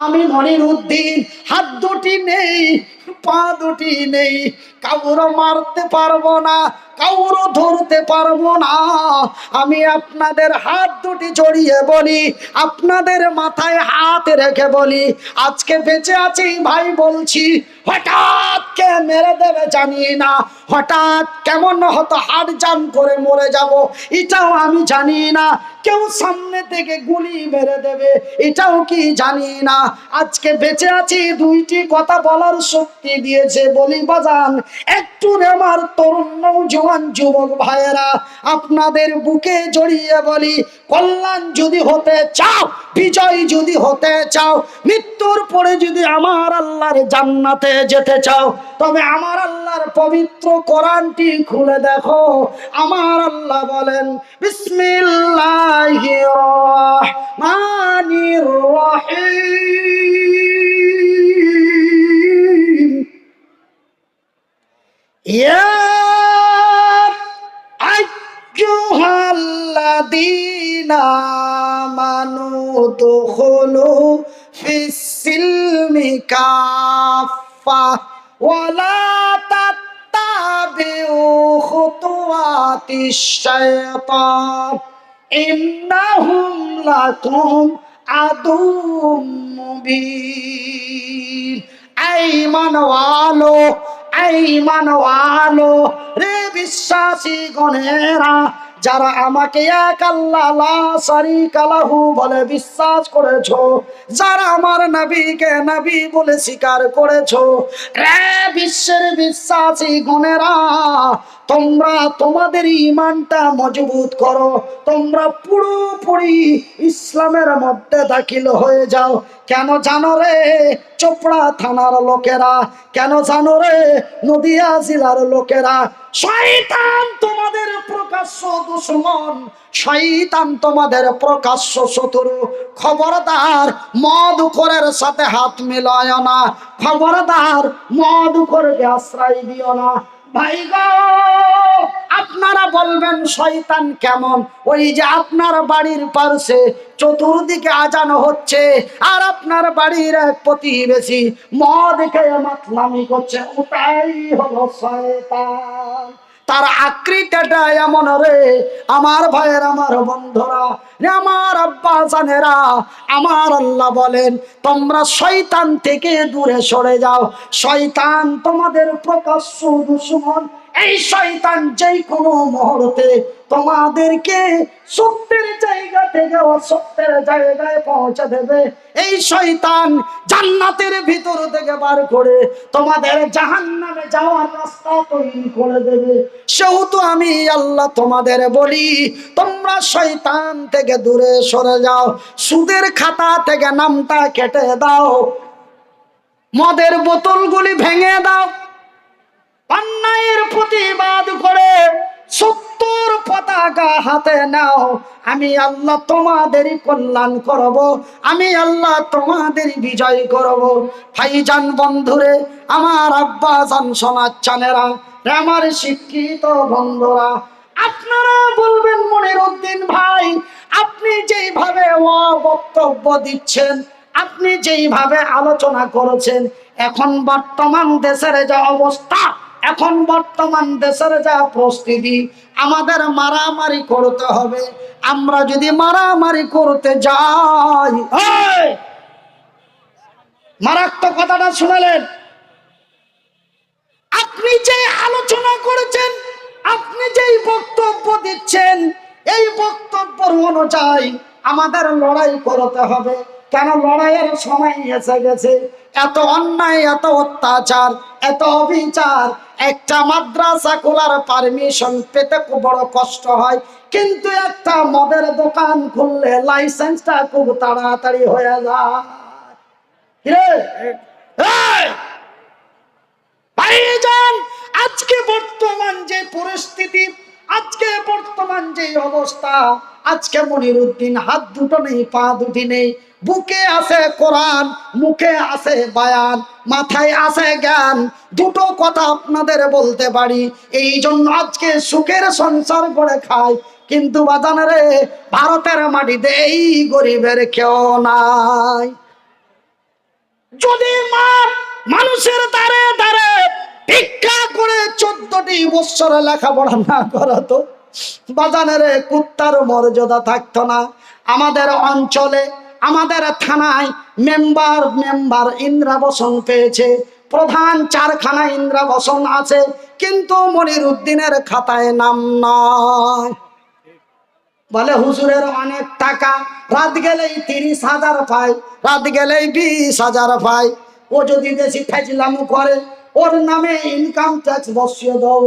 আমি মনিরউদ্দিন হাত দুটি নেই, পা দুটি নেই, কাউরো মারতে পারবো না, কাউরো ধরতে পারবো না। আমি আপনাদের হাত দুটি জড়িয়ে বলি, আপনাদের মাথায় হাত রেখে বলি, আজকে বেঁচে আছি ভাই বলছি, হঠাৎ কে মেরে দেবে জানি না, হঠাৎ কেমন হতো হার্ট জাম করে মরে যাব এটাও আমি জানি না, কেউ সামনে থেকে গুলি মেরে দেবে এটাও কি জানি না। আজকে বেঁচে আছি দুইটি কথা বলার শক্তি দিয়েছে বলি বাজান। একটু আমার তরুণ নওজোয়ান যুবক ভাইয়েরা, আপনাদের বুকে জড়িয়ে বলি, কল্যাণ যদি হতে চাও, বিজয় যদি হতে চাও, মৃত্যুর পরে যদি আমার আল্লাহর জান্নাতে যেতে চাও, তবে আমার আল্লাহর পবিত্র কোরআনটি খুলে দেখো। আমার আল্লাহ বলেন, বিসমিল্লাহির রহমানির রহিম, ইয়া আইয়ুহাল্লাযীনা আমানু দুখুলু ফিস-সিলমি কাফা ওয়ালা তাত্তাবিউ খুতুওয়াতিশ শাইতান ইন্নাহুম লাকুম আদুউম মুবিন। এই মানওয়ালো, এই মানওয়ালো রে বিশ্বাসী গণেরা, যারা আমাকে এক আল্লাহ লা শারীকা লাহু বলে বিশ্বাস করেছো, যারা আমার নবীকে নবী বলে স্বীকার করেছো, রে বিশ্বের বিশ্বাসী গণেরা, তোমরা তোমাদের ঈমানটা মজবুত করো, তোমরা পুরোপুরি ইসলামের মধ্যে দাখিল হয়ে যাও। কেন জানো রে চোপড়া থানার লোকেরা, কেন জানো রে নদিয়া জেলার লোকেরা, শয়তান তোমাদের প্রকাশ্য দুশমন, শয়তান তোমাদের প্রকাশ্য শত্রু। খবরদার মদখোরের সাথে হাত মিলায় না, খবরদার মদখোরকে আশ্রয় দিও না। ভাই গো, আপনারা বলবেন শয়তান কেমন? ওই যে আপনার বাড়ির পাশে চতুর্দিকে আজান হচ্ছে, আর আপনার বাড়ির এক প্রতিবেশী মদ খেয়ে মাতলামি করছে, ওটাই হলো শয়তান। তার আকৃতিটা এমন রে আমার ভাইয়ের, আমার বন্ধুরা, আমার আব্বা জানেরা, আমার আল্লাহ বলেন তোমরা শয়তান থেকে দূরে সরে যাও। শয়তান তোমাদের প্রকাশ্য দুশমন। এই শয়তান যেই কোনো মুহূর্তে তোমাদেরকে সত্যের জায়গা থেকে অসত্যের জায়গায় পৌঁছে দেবে। এই শয়তান জান্নাতের ভিতর থেকে বার করে তোমাদের জাহান্নামে যাওয়ার রাস্তা তৈরি করে দেবে। সেহেতু আমি আল্লাহ তোমাদের বলি, তোমরা শয়তান থেকে দূরে সরে যাও, সুদের খাতা থেকে নামটা কেটে দাও, মদের বোতলগুলি ভেঙে দাও, অন্যায়ের প্রতিবাদ করে সত্যর পতাকা হাতে নাও। আমি আল্লাহ তোমাদেরই কল্যাণ করব, আমি আল্লাহ তোমাদের বিজয় করব। ভাইজান বন্ধুরে, আমার আব্বা জান সোনাচ্চানেরা, আমার শিক্ষিত বন্ধুরা, আপনারা বলবেন মনিরউদ্দিন ভাই, আপনি যেইভাবে বক্তব্য দিচ্ছেন, আপনি যেইভাবে আলোচনা করেছেন, এখন বর্তমান দেশের যে অবস্থা, এখন বর্তমান দেশের যা পরিস্থিতি, আমাদের মারামারি করতে হবে। আমরা যদি মারামারি করতে যাই, মারাত্মক কথাটা শুনলেন, আপনি যে আলোচনা করেছেন, আপনি যেই বক্তব্য দিচ্ছেন, এই বক্তব্য অনুযায়ী আমাদের লড়াই করতে হবে। কেন লড়াইয়ের সময় এসে গেছে। এত অন্যায়, এত অত্যাচার, এত অবিচার, একটা মাদ্রাসা খোলার পারমিশন পেতে খুব বড় কষ্ট হয়, কিন্তু একটা মদের দোকান খুললে লাইসেন্সটা খুব তাড়াতাড়ি হয়ে যায়। ভাইজান, আজকে বর্তমান যে পরিস্থিতি, আজকে বর্তমান যে অবস্থা, আজকে মনিরউদ্দিন হাত দুটো নেই, পা দুটি নেই, বুকে আছে কোরআন, মুখে আছে বায়ান, মাথায় আছে জ্ঞান, দুটো কথা আপনাদের বলতে পারি, এই জন্য আজকে সুখের সংসার করে খাই। কিন্তু বাজান রে, ভারতের মাটিতে এই গরিবের কেউ নাই। যদি মা মানুষের দ্বারে দ্বারে ভিক্ষা করে 14টি বছর লেখাপড়া না করাতো, বাজানের কুত্তার মর্যাদা থাকতো না। আমাদের অঞ্চলে, আমাদের থানায় মেম্বার ইন্দ্রাবসন পেয়েছে, প্রধান 4খানা ইন্দ্রাবসন আছে, কিন্তু মনিরুদ্দিনের খাতায় নাম নয়। বলে হুজুরের অনেক টাকা, রাত গেলেই 30,000 পায়, রাত গেলেই 20,000 পায়। ও যদি বেশি ফাজলামো করে, ওর নামে ইনকাম ট্যাক্স বসিয়ে দাও।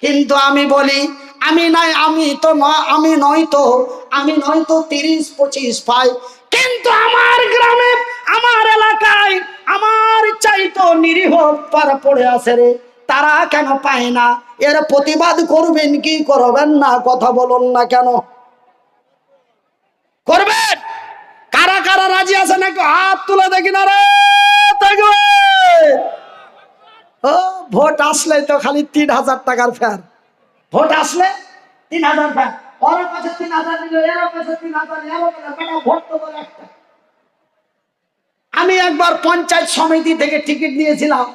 কিন্তু আমি বলি, আমি নয়তো 30-25 পাই, কিন্তু আমার গ্রামে, আমার এলাকায় আমার চাইতো নিরীহ পারা পড়ে আছে রে, তারা কেন পায় না? এর প্রতিবাদ করবেন কি করবেন না? কথা বলুন না কেন? করবেন? কারা কারা রাজি আছে নাকি হাত তুলে দেখি না রে? ও ভোট আসলে তো খালি 3,000 টাকার ফের, ভোট আসলে 3,000 ফের, ওর কাছে 3,000 নিল, এর কাছে 3,000, ভোট তো বলে একটা। আমি একবার পঞ্চায়েত সমিতি থেকে টিকিট নিয়েছিলাম,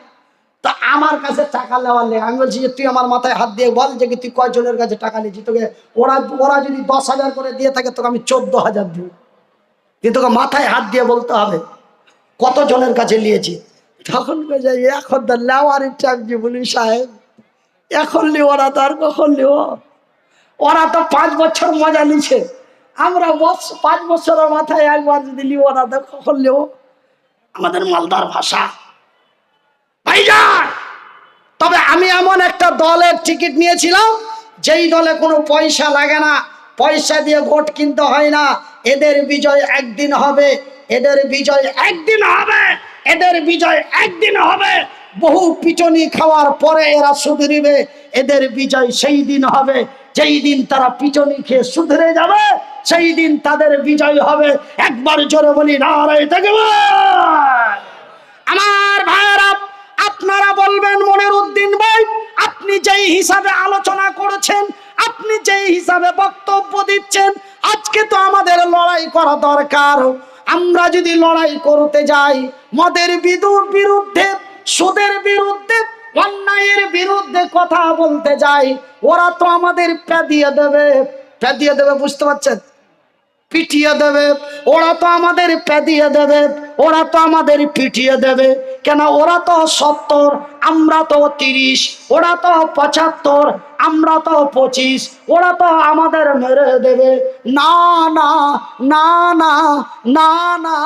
তো আমার কাছে টাকা নেওয়ার লেগে আমি বলছি যে তুই আমার মাথায় হাত দিয়ে বল যে তুই কয়জনের কাছে টাকা নিয়েছিস, তোকে ওরা যদি 10,000 করে দিয়ে থাকে তোকে আমি 14,000 দিব, কিন্তু তোকে মাথায় হাত দিয়ে বলতে হবে কতজনের কাছে নিয়েছি। তখন এখন তো লেওয়ারি চাকরি বলি সাহেব, এখন লিও ওরা, তো আর কখন লিও? ওরা তো 5 বছর মজা নিছে, আমরা 5 বছরের মাথায় একবার যদি লিও না, তো কখন লিও? আমাদের মালদার ভাষা ভাইজান। তবে আমি এমন একটা দলের টিকিট নিয়েছিলাম, যেই দলে কোনো পয়সা লাগে না, পয়সা দিয়ে ভোট কিনতে হয় না। এদের বিজয় একদিন হবে, এদের বিজয় একদিন হবে, এদের বিজয় একদিন হবে। বহু পিটনি খাওয়ার পরে এরা সুধরিবে। এদের বিজয় সেই দিন হবে যেই দিন তারা পিটনি খেয়ে সুধরে যাবে, সেই দিন তাদের বিজয় হবে। একবার জোরে বলি নারায়ে তাকবীর। আমার ভাইয়েরা, আপনারা বলবেন মনিরুদ্দিন ভাই, আপনি যেই হিসাবে আলোচনা করেছেন, আপনি যেই হিসাবে বক্তব্য দিচ্ছেন, আজকে তো আমাদের লড়াই করা দরকার। আমরা যদি লড়াই করতে যাই, মদের বিরুদ্ধে, সুদের বিরুদ্ধে, অন্যায়ের বিরুদ্ধে কথা বলতে যাই, ওরা তো আমাদের পেদিয়ে দেবে, বুঝতে পারছেন? পিটিয়ে দেবে। ওরা তো আমাদের পেদিয়ে দেবে, ওরা তো আমাদের পিটিয়ে দেবে। কেন? ওরা তো 70, আমরা তো 30, ওরা তো 75, আমরা তো 25, ওরা তো আমাদের মেরে দেবে। না না না না না না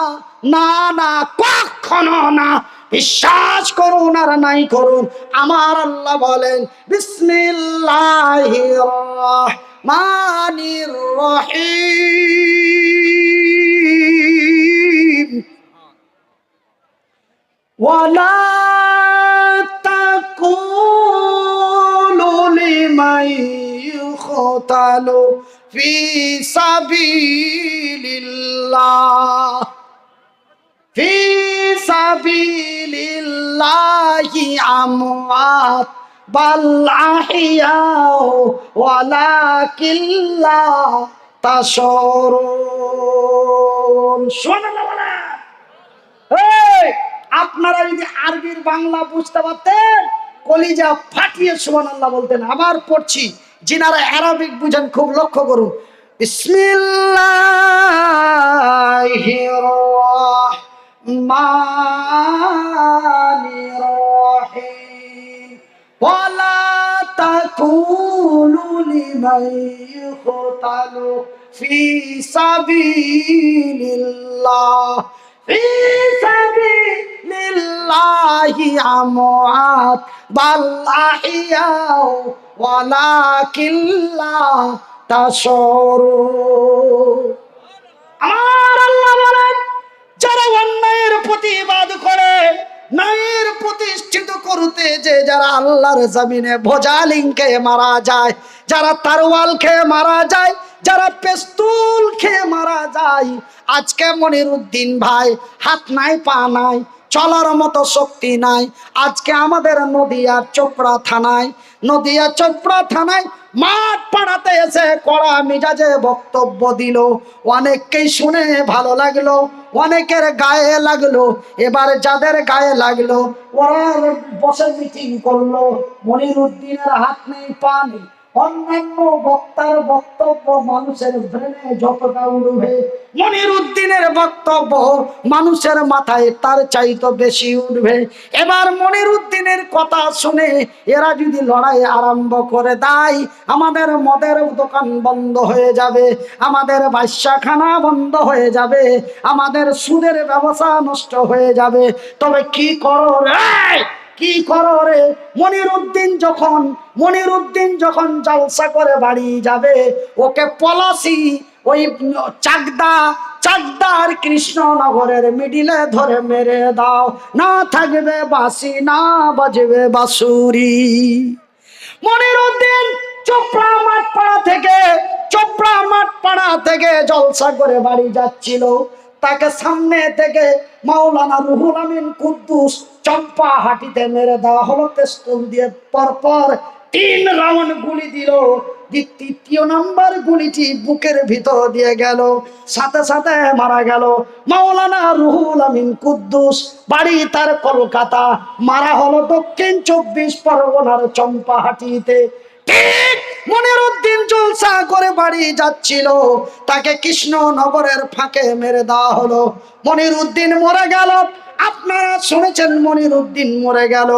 না না, কখনো না। বিশ্বাস করুন আর নাই করুন, আমার আল্লাহ বলেন বিসমিল্লাহির রহমানির রহিম, ওয়ালা তাকুলু লিমান ইউকতালু ফি সাবিলিল্লাহ, ফি সাবিলিল্লাহি আমওয়াত বাল আহিয়াউ ওয়ালাকিন লা তাশউরুন। সুবহানাল্লাহ বলেন। এই আপনারা যদি আরবির বাংলা বুঝতে পারতেন, কলিজা ফাটিয়ে সুবহানাল্লাহ বলতেন। আবার পড়ছি, যিনারা আরবিক বুঝেন খুব লক্ষ্য করুন। বিসমিল্লাহির রহমানির রহিম, ওয়ালা তাকুলু লিমান ইউকতালু ফি সাবিলিল্লাহ, ফি সাবিলিল্লাহি আমওয়াত বাল আহিয়াউ ওয়ালাকিন লা তাশউরুন। আমার আল্লাহ বলেন, যারা অন্যায়ের প্রতিবাদ করে, ন্যায়ের প্রতিষ্ঠিত করতে যে যারা আল্লাহর জমিনে ভোজালিং খেয়ে মারা যায়, যারা তারওয়াল খেয়ে মারা যায়, যারা পেস্তুল খেয়ে মারা যায়, আজকে মনিরুদ্দিন ভাই হাত নাই, পা নাই, চলার মতো শক্তি নাই। আজকে আমাদের নদিয়া চোপড়া থানায় মাঠ পাড়াতে এসে কড়া মেজাজে বক্তব্য দিল। অনেককেই শুনে ভালো লাগলো, অনেকের গায়ে লাগলো। এবার যাদের গায়ে লাগলো ওরা বসে মিটিং করলো। মনিরুদ্দিনের হাত নেই পা নেই, অন্যান্য বক্তার বক্তব্য মানুষের ব্রেনে যতটা উঠবে, মনিরুদ্দিনের বক্তব্য মানুষের মাথায় তার চাইতে বেশি উঠবে। এবার মনিরুদ্দিনের কথা শুনে এরা যদি লড়াই আরম্ভ করে দেয়, আমাদের মদের দোকান বন্ধ হয়ে যাবে, আমাদের বাদশাখানা বন্ধ হয়ে যাবে, আমাদের সুদের ব্যবসা নষ্ট হয়ে যাবে। তবে কি করো রে, কি করো রে? মনিরুদ্দিন যখন জলসা করে বাড়ি যাবে, ওকে পলাশি ওই চাকদার কৃষ্ণনগরের মিডিলে ধরে মেরে দাও, না থাকবে বাঁশি না বাজবে বাঁশুরি। মনিরুদ্দিন চোপড়া মাঠ পাড়া থেকে জলসা করে বাড়ি যাচ্ছিল। তাকে সামনে থেকে মাওলানা রুহুল আমিন কুদ্দুস চম্পা হাটিতে মেরে দেওয়া হলো পিস্তল দিয়ে। পরপর 3 রাউন্ড গুলি দিল। তৃতীয় নাম্বার গুলিটি বুকের ভিতর দিয়ে গেল, সাথে সাথে মারা গেল মাওলানা রুহুল আমিন কুদ্দুস। বাড়ি তার কলকাতা, মারা হলো দক্ষিণ 24 পরগনার চম্পাহাটিতে। ঠিক মনিরুদ্দিন জলসা করে বাড়ি যাচ্ছিল, তাকে কৃষ্ণনগরের ফাঁকে মেরে দেওয়া হলো। মনিরুদ্দিন মরে গেল। আপনারা শুনেছেন মনিরুদ্দিন মরে গেল,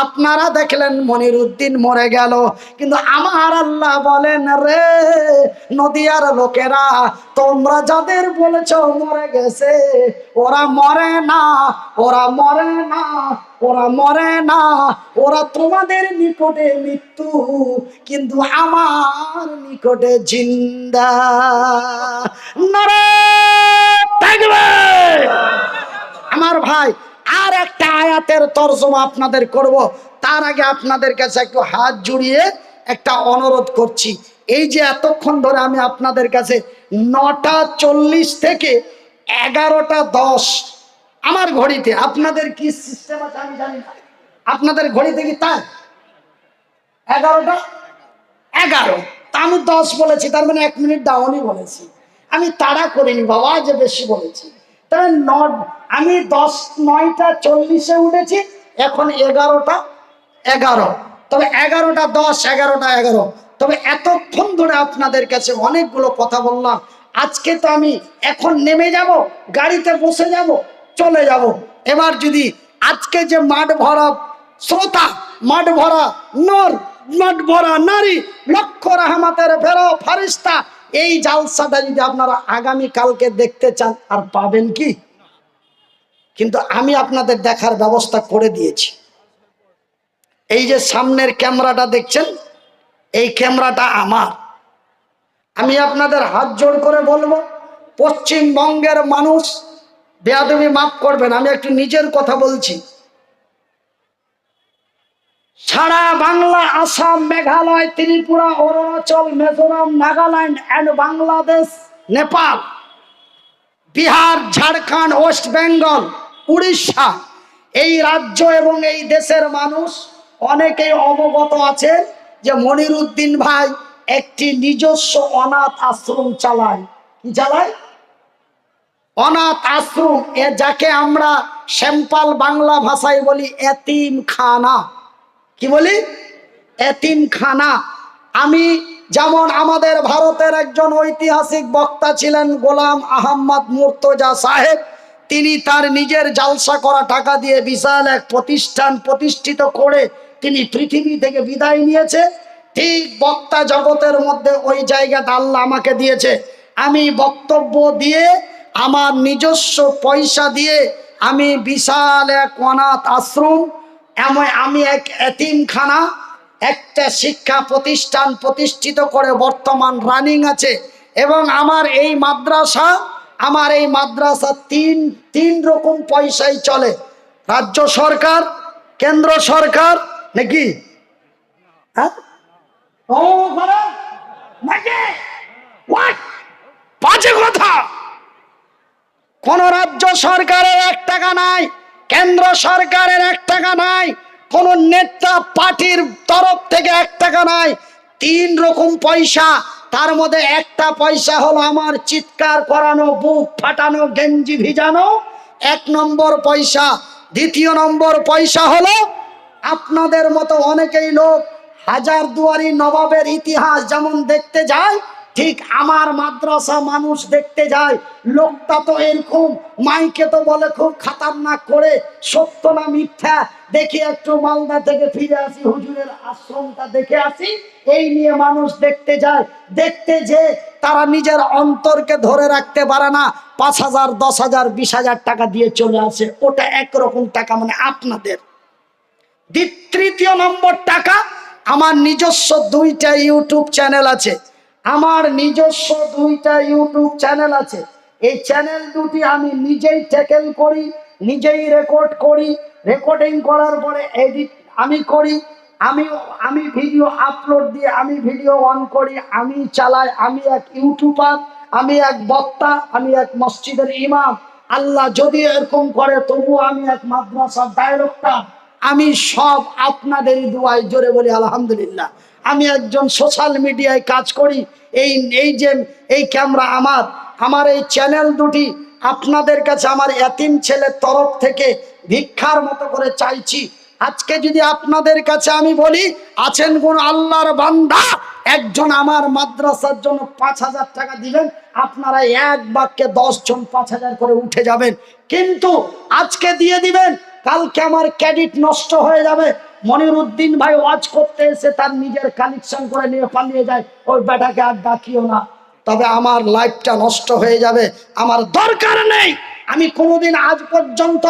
আপনারা দেখলেন মনিরুদ্দিন মরে গেল। কিন্তু আমার আল্লাহ বলেন, রে নদিয়ার লোকেরা, তোমরা যাদের বলেছো মরে গেছে, ওরা মরে না, ওরা মরে না, ওরা মরে না। ওরা তোমাদের নিকটে মৃত্যু, কিন্তু আমার নিকটে জিন্দা। নারায়ে তাকবীর। আমার ভাই, আর একটা আয়াতের তরজমা আপনাদের করব, তার আগে আপনাদের কাছে একটু হাত জুড়িয়ে একটা অনুরোধ করছি। এই যে এতক্ষণ ধরে আমি আপনাদের কাছে 9টা 40 থেকে 11টা 10 আমার ঘড়িতে, আপনাদের কি সিস্টেম আছে আমি জানি না, আপনাদের ঘড়িতে কি তাই 11টা 11, তা আমি 10 বলেছি, তার মানে 1 মিনিট ডাউনই বলেছি। আমি তাড়া করিনি বাবা যে বেশি বলেছি। তবে আমি 9টা 40-এ উঠেছি, এখন 11টা 11। তবে 11টা 10, 11টা 11। তবে এতক্ষণ ধরে আপনাদের কাছে অনেকগুলো কথা বললাম। আজকে তো আমি এখন নেমে যাব, গাড়িতে বসে যাব, চলে যাব। এবার যদি আজকে যে মাঠ ভরা শ্রোতা, মাঠ ভরা নর, মাঠ ভরা নারী, লক্ষ রহমতের ফেরো ফারিস্তা, এই জালসাটা যদি আপনারা আগামী কালকে দেখতে চান, আর পাবেন কি? কিন্তু আমি আপনাদের দেখার ব্যবস্থা করে দিয়েছি। এই যে সামনের ক্যামেরাটা দেখছেন, এই ক্যামেরাটা আমার। আমি আপনাদের হাত জোড় করে বলবো, পশ্চিমবঙ্গের মানুষ, বেয়াদবি মাফ করবেন, আমি একটু নিজের কথা বলছি। সারা বাংলা, আসাম, মেঘালয়, ত্রিপুরা, অরুণাচল, মিজোরাম, নাগাল্যান্ড এন্ড বাংলাদেশ, নেপাল, বিহার, ঝাড়খণ্ড, ওয়েস্ট বেঙ্গল, উড়িষ্যা, এই রাজ্য এবং এই দেশের মানুষ অনেকেই অবগত আছে যে মনিরুদ্দিন ভাই একটি নিজস্ব অনাথ আশ্রম চালায়। কি চালায়? অনাথ আশ্রম, যাকে আমরা সিম্পল বাংলা ভাষায় বলি এতিমখানা। কি বলি? এতিমখানা। আমি যেমন, আমাদের ভারতের একজন ঐতিহাসিক বক্তা ছিলেন গোলাম আহমদ মুর্তজা সাহেব, তিনি তার নিজের জালসা করা টাকা দিয়ে বিশাল এক প্রতিষ্ঠান প্রতিষ্ঠিত করে তিনি পৃথিবী থেকে বিদায় নিয়েছে। ঠিক বক্তা জগতের মধ্যে ওই জায়গাটা আল্লাহ আমাকে দিয়েছে। আমি বক্তব্য দিয়ে, আমার নিজস্ব পয়সা দিয়ে আমি বিশাল এক অনাথ আশ্রম, আমি এক এতিমখানা, একটা শিক্ষা প্রতিষ্ঠান প্রতিষ্ঠিত করে বর্তমান রানিং আছে। এবং আমার এই মাদ্রাসা তিন রকম পয়সায় চলে। রাজ্য সরকার, কেন্দ্র সরকার, নাকি? হ্যাঁ, বাজে কথা। কোন রাজ্য সরকারের 1 টাকা নাই, কেন্দ্র সরকারের 1 টাকা নাই, কোন নেতা পার্টির তরফ থেকে 1 টাকা নাই। তিন রকম পয়সা, তার মধ্যে একটা পয়সা হলো আমার চিৎকার করানো, বুক ফাটানো, গেঞ্জি ভিজানো, এক নম্বর পয়সা। দ্বিতীয় নম্বর পয়সা হলো আপনাদের মতো অনেকেই লোক হাজারদুয়ারি নবাবের ইতিহাস যেমন দেখতে যায়, ঠিক আমার মাদ্রাসা মানুষ দেখতে যায়। লোকটা তো এরকম, মাইকে তো বলে খুব খাতারনাক করে, সত্য না মিথ্যা দেখি একটু মালদা থেকে ফিরে আসি, হুজুরের আশ্রমটা দেখে আসি, এই নিয়ে মানুষ দেখতে যায়। দেখতে যে তারা নিজের অন্তরকে ধরে রাখতে পারে না, 5,000, 10,000, 20,000 টাকা দিয়ে চলে আসে। ওটা একরকম টাকা, মানে আপনাদের। তৃতীয় নম্বর টাকা, আমার নিজস্ব 2টা ইউটিউব চ্যানেল আছে। আমার নিজস্ব 2টা ইউটিউব চ্যানেল আছে। এই চ্যানেল দুটি আমি নিজেই ট্যাকেল করি, নিজেই রেকর্ড করি। রেকর্ডিং করার পরে এডিট আমি করি। আমি ভিডিও আপলোড দিয়ে আমি ভিডিও অন করি, আমি চালাই। আমি এক ইউটিউবার, আমি এক বক্তা, আমি এক মসজিদের ইমাম। আল্লাহ যদি এরকম করে তবুও আমি এক মাদ্রাসার ডাইরেক্টর। আমি সব আপনাদেরই দোয়ায়, জোরে বলি আলহামদুলিল্লাহ। আমি একজন সোশ্যাল মিডিয়ায় কাজ করি। এই ক্যামেরা আমার এই চ্যানেল দুটি আপনাদের কাছে আমার এতিম ছেলের তরফ থেকে ভিক্ষার মতো করে চাইছি। আজকে যদি আপনাদের কাছে আমি বলি, আছেন কোন আল্লাহর বান্দা, একজন আমার মাদ্রাসার জন্য 5,000 টাকা দিবেন, আপনারা এক বাক্যে 10 জন 5,000 করে উঠে যাবেন। কিন্তু আজকে দিয়ে দিবেন, কালকে আমার ক্রেডিট নষ্ট হয়ে যাবে। মনিরুদ্দিন ভাই ওয়াজ করতে এসে তার নিজের কানেকশন করে নিয়ে পালিয়ে যায়, ওই বেটাকে আর ডাকিও না, তবে আমার লাইফটা নষ্ট হয়ে যাবে। আমার দরকার নেই। আমি কোনোদিন আজ পর্যন্ত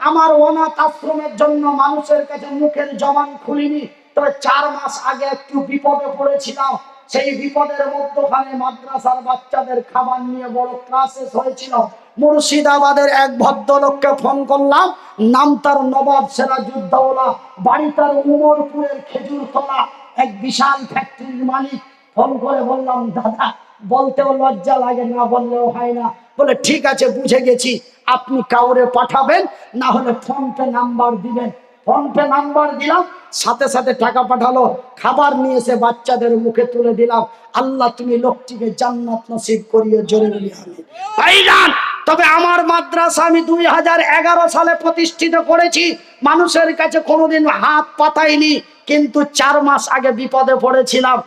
আমার অনাথ আশ্রমের জন্য মানুষের কাছে মুখের জবান খুলিনি। তবে 4 মাস আগে একটু বিপদে পড়েছিলাম। সেই বিপদের মধ্যখানে মাদ্রাসার বাচ্চাদের খাবার নিয়ে বড় ক্রাইসিস হয়েছিল। মুর্শিদাবাদের এক ভদ্রলোককে ফোন করলাম, নাম তার নবাব সিরাজউদ্দৌলা, বাড়ি তার উমরপুরের খেজুরতলা, এক বিশাল ফ্যাক্টরির মালিক। ফোন করে বললাম, দাদা, বলতেও লজ্জা লাগে, না বললেও হয় না। বলে ঠিক আছে, বুঝে গেছি, আপনি কাউরে পাঠাবেন, না হলে ফোনপে নাম্বার দিবেন। ফোনপে নাম্বার দিলাম, সাথে সাথে টাকা পাঠালো। খাবার নিয়ে এসে বাচ্চাদের মুখে তুলে দিলাম। আল্লাহ তুমি লোকটিকে জান্নাত নসিব করিয়ে, জোরে বলি আমিন। ভাইজান, তবে আমার মাদ্রাসা আমি 2011 সালে প্রতিষ্ঠিত করেছি। মানুষের কাছে কোনোদিন হাত পাতাইনি, কিন্তু 4 মাস আগে বিপদে পড়েছিলাম,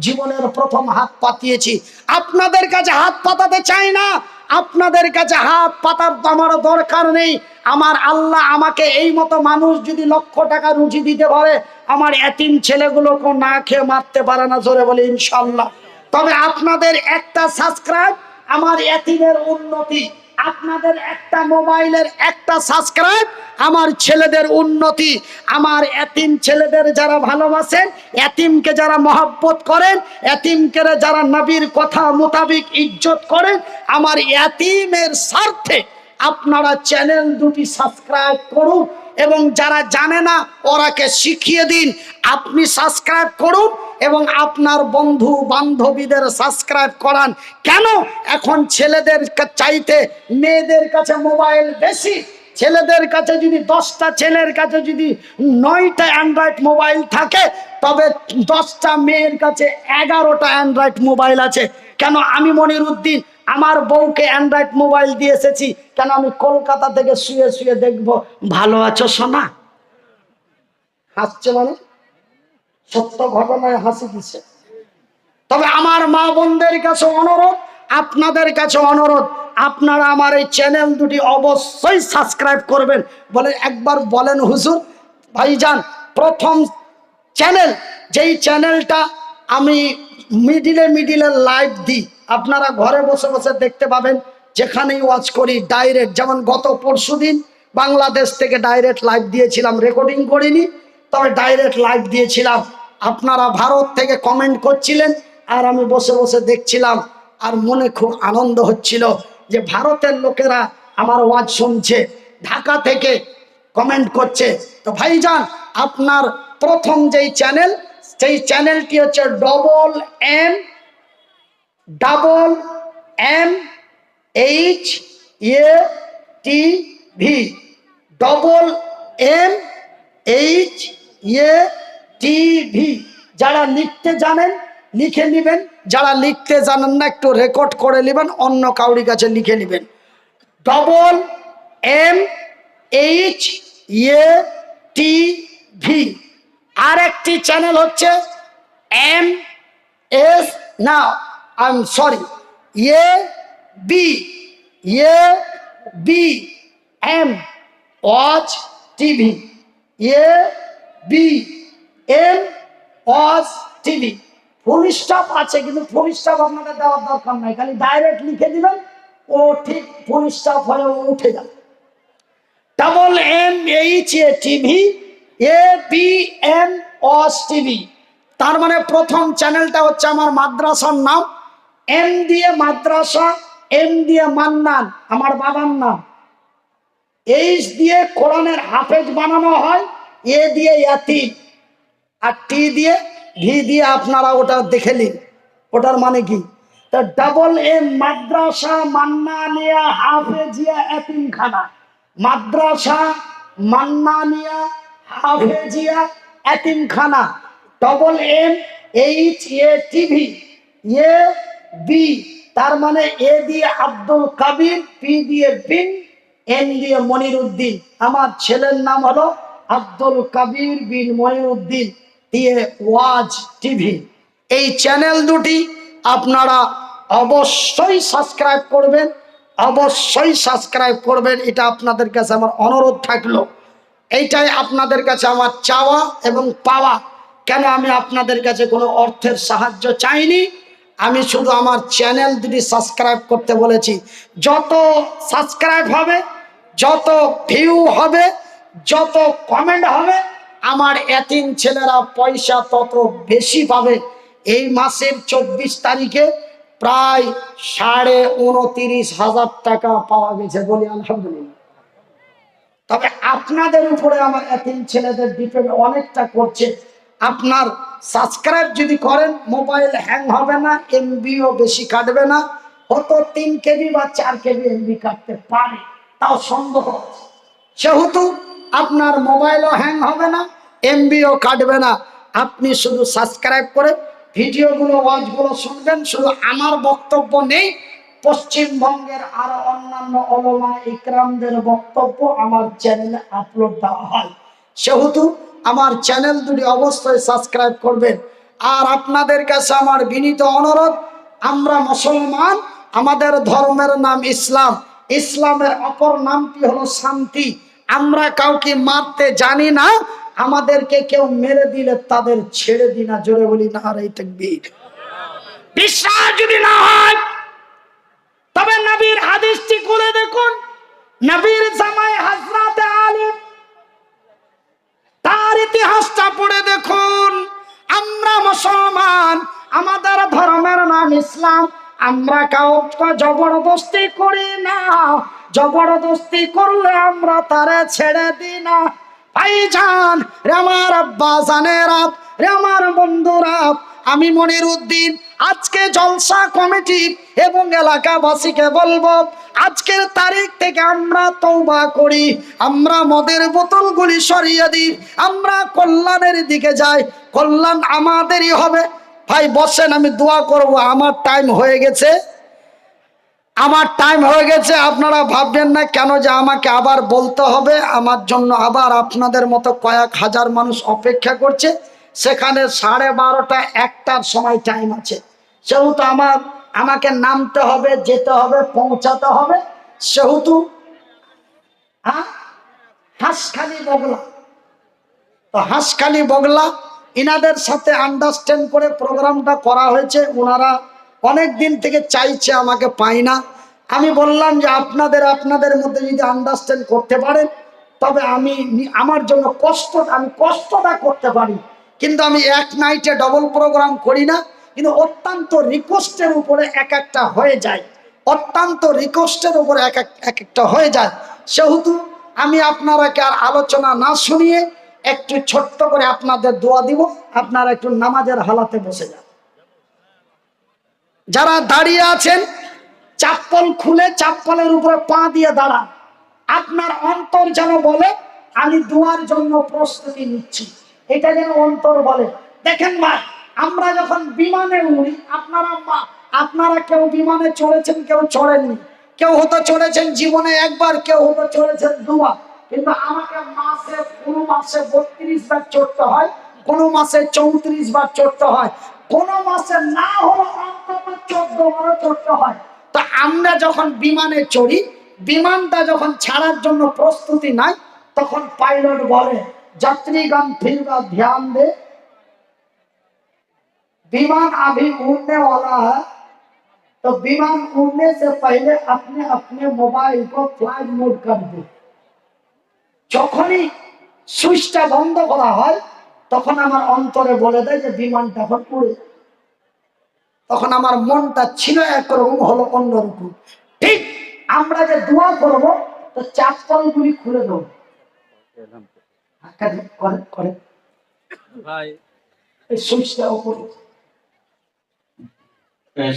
জীবনের প্রথম হাত পাতিয়েছি। আপনাদের কাছে হাত পাতাতে চাই না, আপনাদের কাছে হাত পাতার তো আমার দরকার নেই। আমার আল্লাহ আমাকে এই মতো মানুষ যদি লক্ষ টাকা রুজি দিতে পারে, আমার এতিম ছেলেগুলোকে না খেয়ে মারতে পারে না, জোরে বলে ইনশাল্লাহ। তবে আপনাদের একটা সাবস্ক্রাইব আমার এতিমের উন্নতি, আপনাদের একটা মোবাইলের একটা সাবস্ক্রাইব আমার ছেলেদের উন্নতি। আমার এতিম ছেলেদের যারা ভালোবাসেন, এতিমকে যারা মহব্বত করেন, এতিমকে যারা নবীর কথা মোতাবিক ইজ্জত করেন, আমার এতিমের স্বার্থে আপনারা চ্যানেল দুটি সাবস্ক্রাইব করুন। এবং যারা জানে না ওরাকে শিখিয়ে দিন। আপনি সাবস্ক্রাইব করুন এবং আপনার বন্ধু বান্ধবীদের সাবস্ক্রাইব করান। কেন? এখন ছেলেদের চাইতে মেয়েদের কাছে মোবাইল বেশি। ছেলেদের কাছে যদি 10টা ছেলের কাছে যদি 9টা অ্যান্ড্রয়েড মোবাইল থাকে, তবে 10টা মেয়ের কাছে 11টা অ্যান্ড্রয়েড মোবাইল আছে। কেন? আমি মনিরুদ্দিন আমার বউকে অ্যান্ড্রয়েড মোবাইল দিয়ে এসেছি। কেন? আমি কলকাতা থেকে শুয়ে শুয়ে দেখবো, ভালো আছো সোনা? হাসছে, মানে সত্য ঘটনায় হাসি দিচ্ছে। তবে আমার মা বোনদের কাছে অনুরোধ, আপনাদের কাছে অনুরোধ, আপনারা আমার এই চ্যানেল দুটি অবশ্যই সাবস্ক্রাইব করবেন। বলে একবার বলেন হুজুর। ভাইজান, প্রথম চ্যানেল, যেই চ্যানেলটা আমি মিডিলে লাইভ দিই, আপনারা ঘরে বসে বসে দেখতে পাবেন, যেখানেই ওয়াচ করি ডাইরেক্ট। যেমন গত পরশুদিন বাংলাদেশ থেকে ডাইরেক্ট লাইভ দিয়েছিলাম, রেকর্ডিং করিনি, তবে ডাইরেক্ট লাইভ দিয়েছিলাম। আপনারা ভারত থেকে কমেন্ট করছিলেন, আর আমি বসে বসে দেখছিলাম, আর মনে খুব আনন্দ হচ্ছিল যে ভারতের লোকেরা আমার ওয়াজ শুনছে, ঢাকা থেকে কমেন্ট করছে। তো ভাইজান, আপনার প্রথম যেই চ্যানেল, সেই চ্যানেলটি হচ্ছে MMHATV। যারা লিখতে জানেন লিখে নেবেন, যারা লিখতে জানেন না একটু রেকর্ড করে নেবেন, অন্য কাউরি কাছে লিখে নেবেন। MHATV। আর একটি চ্যানেল হচ্ছে MS, না I am sorry, ABM watch TV. ABM watch TV. Full stop আছে, কিন্তু ফুল স্টপ আপনাদের দেওয়ার দরকার নাই, খালি ডাইরেক্ট লিখে দিবেন, ও ঠিক ফুল স্টপ হয়ে উঠে যাবে। MHATV, ABM watch TV. তার মানে প্রথম চ্যানেলটা হচ্ছে আমার মাদ্রাসার নাম, এম দিয়ে মাদ্রাসা, এম দিয়ে মান্নান আমার বাবার নাম, এইচ দিয়ে কোরআনের হাফেজ বানানো হয়, এ দিয়ে ইয়াতিম, আর টি দিয়ে ভি দিয়ে আপনারা ওটা দেখে নিন ওটার মানে কি। তা MA মাদ্রাসা মান্নানিয়া হাফেজিয়া এতিমখানা, মাদ্রাসা মান্নানিয়া হাফেজিয়া এতিমখানা। MHATV, AB, তার মানে এ দিয়ে আব্দুল কাবির, পি দিয়ে বিন, এন দিয়ে মনিরুদ্দিন। আমার ছেলের নাম হলো আব্দুল কাবির বিন মনিরুদ্দিন, দিয়ে ওয়াজ টিভি। এই চ্যানেল দুটি আপনারা অবশ্যই সাবস্ক্রাইব করবেন, অবশ্যই সাবস্ক্রাইব করবেন, এটা আপনাদের কাছে আমার অনুরোধ থাকলো। এইটাই আপনাদের কাছে আমার চাওয়া এবং পাওয়া। কেন আমি আপনাদের কাছে কোনো অর্থের সাহায্য চাইনি, আমি শুধু আমার চ্যানেল দুটি সাবস্ক্রাইব করতে বলেছি। যত সাবস্ক্রাইব হবে, যত ভিউ হবে, যত কমেন্ট হবে, আমার এতিম ছেলেরা পয়সা তত বেশি পাবে। এই মাসের 24 তারিখে প্রায় 29,500 টাকা পাওয়া গেছে, বলি আলহামদুলিল্লাহ। তবে আপনাদের উপরে আমার এতিম ছেলেদের ডিপেন্ড অনেকটা করছে। আপনার সাবস্ক্রাইব যদি করেন, মোবাইল হ্যাং হবে না, এমবিও বেশি কাটবে না, হয়তো 3 KB বা 4 KB এমবি কাটতে পারে, তাও সন্দেহ। সেহেতু আপনার মোবাইলও হ্যাং হবে না, এমবিও কাটবে না। আপনি শুধু সাবস্ক্রাইব করে ভিডিওগুলো ওয়াজগুলো শুনবেন। শুধু আমার বক্তব্য নেই, পশ্চিমবঙ্গের আরো অন্যান্য ওলামা ইকরামদের বক্তব্য আমার চ্যানেলে আপলোড দেওয়া হয়। সেহেতু আমার চ্যানেল দুটি অবশ্যই সাবস্ক্রাইব করবেন। আর আপনাদের কাছে আমার বিনীত অনুরোধ, আমরা মুসলমান, আমাদের ধর্মের নাম ইসলাম, ইসলামের অপর নামটি হলো শান্তি। আমরা কাউকে মারতে জানি না, আমাদেরকে কেউ মেরে দিলে তাদের ছেড়ে দিই না। জোরে বলি নারে তাকবীর। বিশ্বাস যদি না হয় তবে নবীর হাদিসটি খুলে দেখুন। নবীর জামাই হযরতে আলী, তার ইতিহাসটা পড়ে দেখুন। আমরা মুসলমান, আমাদের ধর্মের নাম ইসলাম, আমরা কাউকে জবরদস্তি করি না, জবরদস্তি করলে আমরা তারে ছেড়ে দিই না। ভাইজান রে, আমার আব্বা জানেরা রে, আমার বন্ধুরা, আমি মনিরুদ্দিন আজকে জলসা কমিটি এবং এলাকাবাসীকে বলবো, আজকের তারিখ থেকে আমরা তওবা করি, আমরা মদের বোতলগুলি সরিয়ে দিই, আমরা কল্যাণের দিকে যাই, কল্যাণ আমাদেরই হবে। ভাই বসেন, আমি দোয়া করব। আমার টাইম হয়ে গেছে, আমার টাইম হয়ে গেছে। আপনারা ভাববেন না কেন যে আমাকে আবার বলতে হবে, আমার জন্য আবার আপনাদের মতো কয়েক হাজার মানুষ অপেক্ষা করছে, সেখানে 12:30 1টার সময় টাইম আছে। সেহেতু আমাকে নামতে হবে, যেতে হবে, পৌঁছাতে হবে। সেহেতু হাঁসখালি বগলা, তো হাঁসখালি বগলা ইনাদের সাথে আন্ডারস্ট্যান্ড করে প্রোগ্রামটা করা হয়েছে। ওনারা অনেক দিন থেকে চাইছে, আমাকে পাই না। আমি বললাম যে আপনাদের মধ্যে যদি আন্ডারস্ট্যান্ড করতে পারেন, তবে আমার জন্য আমি কষ্টটা করতে পারি, কিন্তু আমি এক নাইটে ডবল প্রোগ্রাম করি না। কিন্তু অত্যন্ত রিকোয়েস্টের উপরে এক একটা হয়ে যায়, অত্যন্ত রিকোয়েস্টের উপরে এক একটা হয়ে যায়। সেহেতু আমি আপনারাকে আর আলোচনা না শুনিয়ে একটু ছোট্ট করে আপনাদের দোয়া দিব। আপনারা একটু নামাজের হালাতে বসে যান। যারা দাঁড়িয়ে আছেন, চাপ্পল খুলে চাপ্পলের উপরে পা দিয়ে দাঁড়ান। আপনার অন্তর যেন বলে আমি দোয়ার জন্য প্রস্তুতি নিচ্ছি, এটা যেন অন্তর বলে। দেখেন ভাই, আমরা যখন বিমানে উড়ি, আপনারা কেউ বিমানে চড়েছেন, কেউ চড়েননি, কেউ হয়তো চড়েছেন জীবনে একবার, কেউ হয়তো চড়েছেন দুবার। কিন্তু আমাকে কোনো মাসে 32 বার চড়তে হয়, কোনো মাসে 34 বার চড়তে হয়, কোনো মাসে না হলো অন্তত 14 বারও চড়তে হয়। তা আমরা যখন বিমানে চড়ি, বিমানটা যখন ছাড়ার জন্য প্রস্তুতি নাই, তখন পাইলট বলে যাত্রীগণ फिर ध्यान दे, विमान अभी उड़ने वाला है, तो विमान उड़ने से पहले अपने अपने मोबाइल को फ्लाइट मोड कर दे। যখনই সুইচটা বন্ধ করা হয়, তখন আমার অন্তরে বলে দেয় যে বিমানটা এখন উড়ে। তখন আমার মনটা ছিল একরকম, হলো অন্যরকম। ঠিক আমরা যে দোয়া করব, তো চাপ্পলগুলি খুলে দেবো, করে ভাই এই সুইচটা উপরে।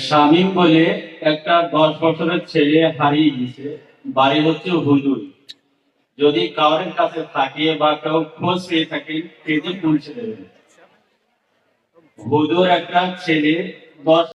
শামীম বলে একটা 10 বছরের ছেলে হারিয়ে গেছে, বাড়ি হচ্ছে হুজুর। যদি কারোর কাছে থাকে বা কেউ খোঁজ পেয়ে থাকেন, পেতে পৌঁছে দেবেন। হুজুর একটা ছেলে 10